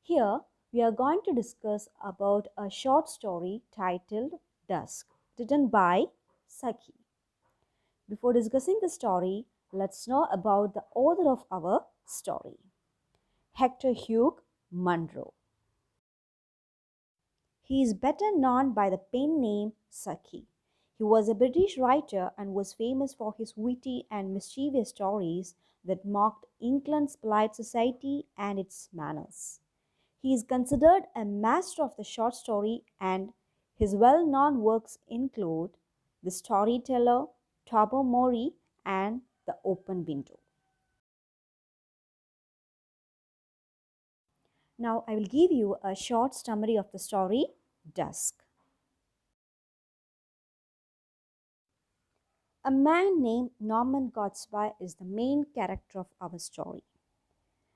Here we are going to discuss about a short story titled Dusk, written by Saki. Before discussing the story, let's know about the author of our story, Hector Hugh Munro. He is better known by the pen name Saki. He was a British writer and was famous for his witty and mischievous stories that mocked England's polite society and its manners. He is considered a master of the short story, and his well known works include The Storyteller, Tobermory, and The Open Window. Now, I will give you a short summary of the story Dusk. A man named Norman Godsby is the main character of our story.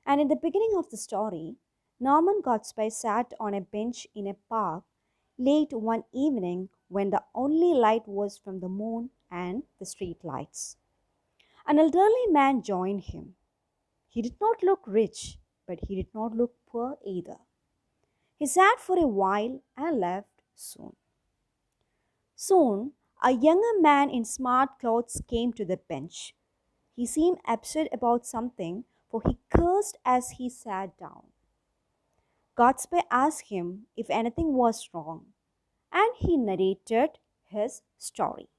And in the beginning of the story, Norman Godsby sat on a bench in a park late one evening when the only light was from the moon and the street lights. An elderly man joined him. He did not look rich, but he did not look poor either. He sat for a while and left soon. Soon, a younger man in smart clothes came to the bench. He seemed upset about something, for he cursed as he sat down. Gatsby asked him if anything was wrong, and he narrated his story.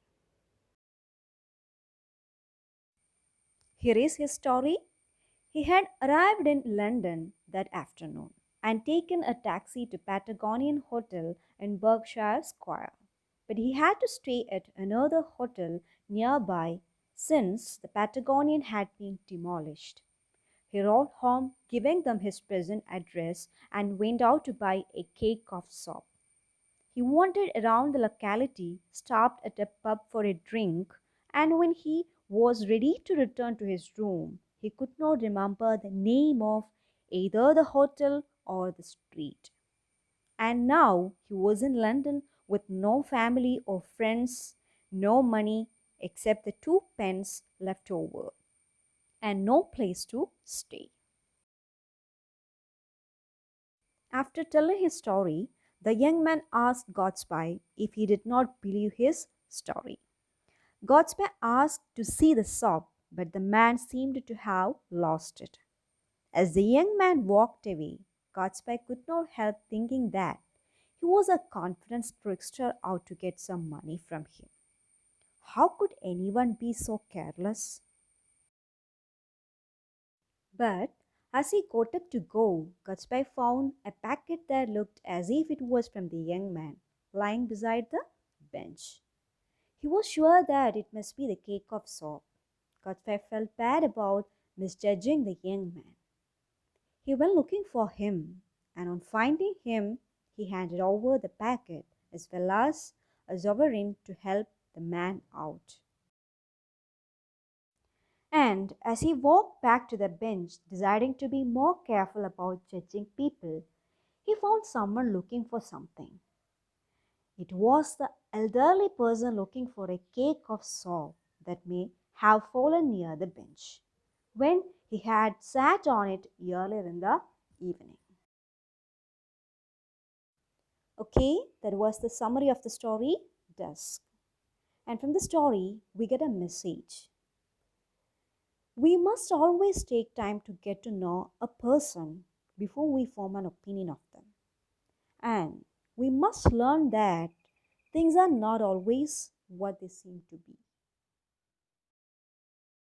Here is his story. He had arrived in London that afternoon and taken a taxi to Patagonian Hotel in Berkshire Square. But he had to stay at another hotel nearby since the Patagonian had been demolished. He wrote home, giving them his present address, and went out to buy a cake of soap. He wandered around the locality, stopped at a pub for a drink, and when he was ready to return to his room, he could not remember the name of either the hotel or the street. And now he was in London with no family or friends, no money except the 2 pence left over, and no place to stay. After telling his story, the young man asked Godspy if he did not believe his story. Godspy asked to see the soap, but the man seemed to have lost it. As the young man walked away, Godspy could not help thinking that he was a confidence trickster out to get some money from him. How could anyone be so careless? But as he got up to go, Gatsby found a packet that looked as if it was from the young man, lying beside the bench. He was sure that it must be the cake of soap. Gatsby felt bad about misjudging the young man. He went looking for him, and on finding him, he handed over the packet as well as a sovereign to help the man out. And as he walked back to the bench, deciding to be more careful about judging people, he found someone looking for something. It was the elderly person looking for a cake of soap that may have fallen near the bench when he had sat on it earlier in the evening. Okay, that was the summary of the story, Dusk. And from the story, we get a message. We must always take time to get to know a person before we form an opinion of them. And we must learn that things are not always what they seem to be.